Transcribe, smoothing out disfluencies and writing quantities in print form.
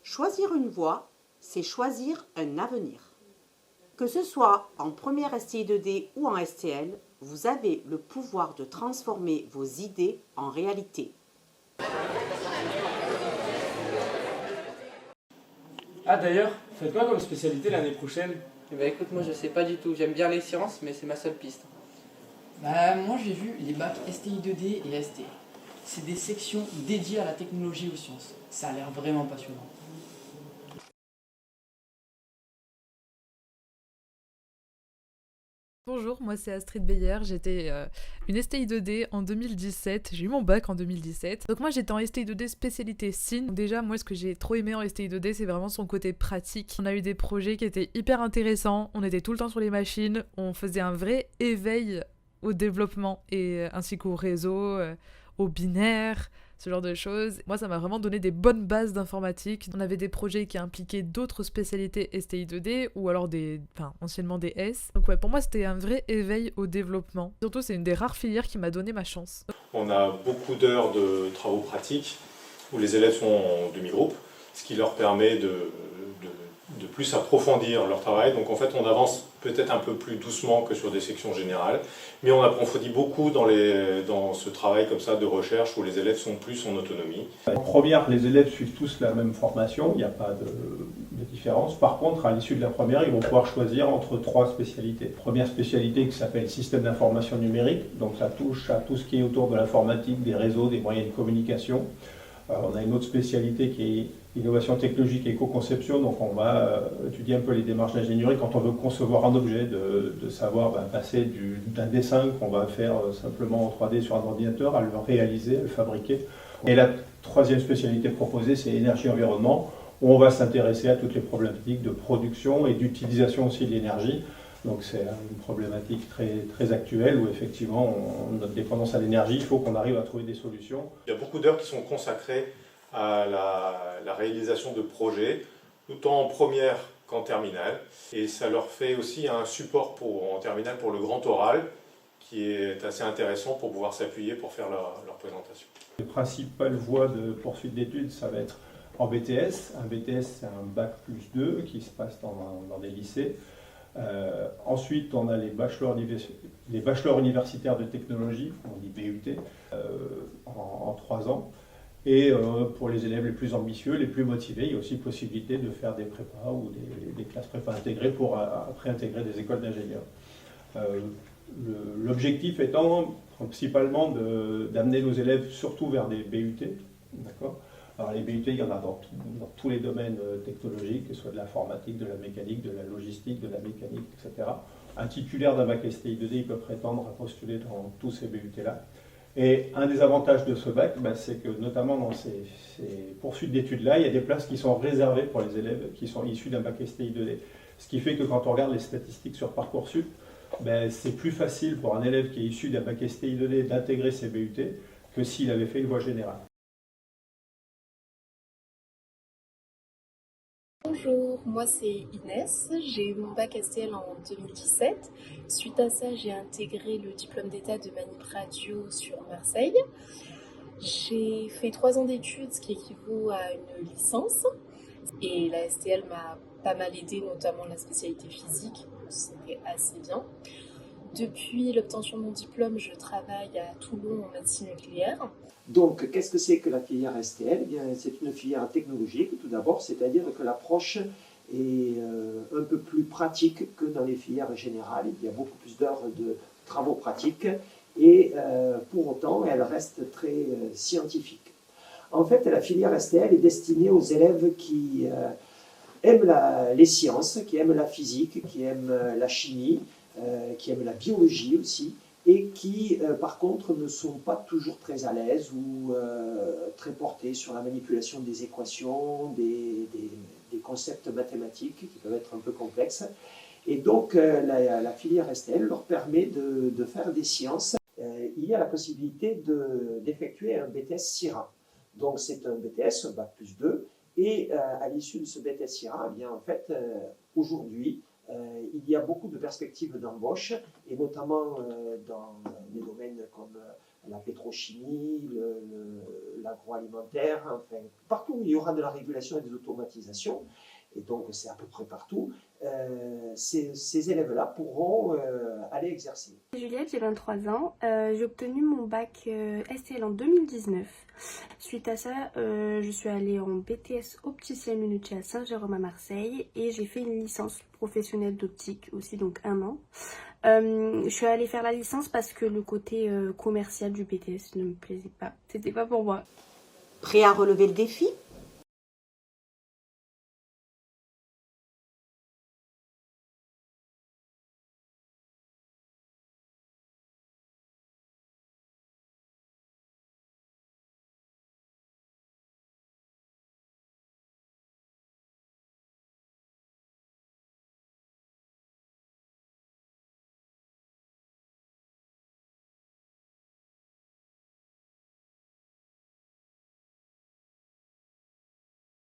Choisir une voie, c'est choisir un avenir. Que ce soit en première STI 2D ou en STL, vous avez le pouvoir de transformer vos idées en réalité. Ah d'ailleurs, faites quoi comme spécialité l'année prochaine? Eh ben écoute, moi je sais pas du tout. J'aime bien les sciences, mais c'est ma seule piste. Bah, moi j'ai vu les bacs STI 2D et ST. C'est des sections dédiées à la technologie et aux sciences. Ça a l'air vraiment passionnant. Bonjour, moi c'est Astrid Beyer, j'étais une STI 2D en 2017, j'ai eu mon bac en 2017. Donc moi j'étais en STI 2D spécialité SIN. Déjà moi ce que j'ai trop aimé en STI 2D c'est vraiment son côté pratique. On a eu des projets qui étaient hyper intéressants, on était tout le temps sur les machines, on faisait un vrai éveil au développement et ainsi qu'au réseau, au binaire, ce genre de choses. Moi, ça m'a vraiment donné des bonnes bases d'informatique. On avait des projets qui impliquaient d'autres spécialités STI 2D ou alors anciennement des S. Donc ouais, pour moi, c'était un vrai éveil au développement. Surtout, c'est une des rares filières qui m'a donné ma chance. On a beaucoup d'heures de travaux pratiques où les élèves sont en demi-groupe, ce qui leur permet de plus approfondir leur travail. Donc en fait, on avance peut-être un peu plus doucement que sur des sections générales, mais on approfondit beaucoup dans ce travail comme ça de recherche où les élèves sont plus en autonomie. En première, les élèves suivent tous la même formation, il n'y a pas de différence. Par contre, à l'issue de la première, ils vont pouvoir choisir entre 3 spécialités. Première spécialité qui s'appelle système d'information numérique, donc ça touche à tout ce qui est autour de l'informatique, des réseaux, des moyens de communication. On a une autre spécialité qui est innovation technologique et éco-conception, donc on va étudier un peu les démarches d'ingénierie quand on veut concevoir un objet, de savoir passer d'un dessin qu'on va faire simplement en 3D sur un ordinateur à le réaliser, à le fabriquer. Et la troisième spécialité proposée, c'est énergie-environnement, où on va s'intéresser à toutes les problématiques de production et d'utilisation aussi de l'énergie. Donc c'est une problématique très actuelle où effectivement notre dépendance à l'énergie, il faut qu'on arrive à trouver des solutions. Il y a beaucoup d'heures qui sont consacrées à la réalisation de projets, autant en première qu'en terminale. Et ça leur fait aussi un support en terminale pour le grand oral, qui est assez intéressant pour pouvoir s'appuyer pour faire leur présentation. Les principales voies de poursuite d'études, ça va être en BTS. Un BTS, c'est un bac plus 2 qui se passe dans des lycées. Ensuite, on a les bachelors universitaires de technologie, on dit BUT, en 3 ans. Et pour les élèves les plus ambitieux, les plus motivés, il y a aussi possibilité de faire des prépas ou des classes prépa intégrées pour après intégrer des écoles d'ingénieurs. L'objectif étant principalement d'amener nos élèves surtout vers des BUT. D'accord ? Alors les BUT, il y en a dans tous les domaines technologiques, que ce soit de l'informatique, de la mécanique, de la logistique, de la mécanique, etc. Un titulaire d'un bac STI 2D, il peut prétendre à postuler dans tous ces BUT-là. Et un des avantages de ce bac, c'est que notamment dans ces poursuites d'études-là, il y a des places qui sont réservées pour les élèves qui sont issus d'un bac STI 2D. Ce qui fait que quand on regarde les statistiques sur Parcoursup, c'est plus facile pour un élève qui est issu d'un bac STI 2D d'intégrer ces BUT que s'il avait fait une voie générale. Bonjour, moi c'est Inès, j'ai eu mon bac STL en 2017. Suite à ça, j'ai intégré le diplôme d'état de manip radio sur Marseille. J'ai fait 3 ans d'études, ce qui équivaut à une licence. Et la STL m'a pas mal aidé, notamment la spécialité physique, c'était assez bien. Depuis l'obtention de mon diplôme, je travaille à Toulon en médecine nucléaire. Donc, qu'est-ce que c'est que la filière STL? Eh bien, c'est une filière technologique, tout d'abord, c'est-à-dire que l'approche est un peu plus pratique que dans les filières générales. Il y a beaucoup plus d'heures de travaux pratiques et pour autant, elle reste très scientifique. En fait, la filière STL est destinée aux élèves qui aiment les sciences, qui aiment la physique, qui aiment la chimie, qui aiment la biologie aussi, et qui, par contre, ne sont pas toujours très à l'aise ou très portés sur la manipulation des équations, des concepts mathématiques qui peuvent être un peu complexes. Et donc, la filière STL leur permet de faire des sciences. Il y a la possibilité d'effectuer un BTS SIRA. Donc, c'est un BTS, un bac plus 2, et à l'issue de ce BTS SIRA, eh bien, en fait, aujourd'hui, il y a beaucoup de perspectives d'embauche, et notamment dans des domaines comme la pétrochimie, l'agroalimentaire, enfin, partout où il y aura de la régulation et des automatisations, et donc c'est à peu près partout, ces élèves-là pourront aller exercer. Juliette, j'ai 23 ans, j'ai obtenu mon bac STL en 2019. Suite à ça, je suis allée en BTS opticien lunetier à Saint-Jérôme à Marseille et j'ai fait une licence professionnelle d'optique aussi, donc 1 an. Je suis allée faire la licence parce que le côté commercial du BTS ne me plaisait pas, c'était pas pour moi. Prêt à relever le défi?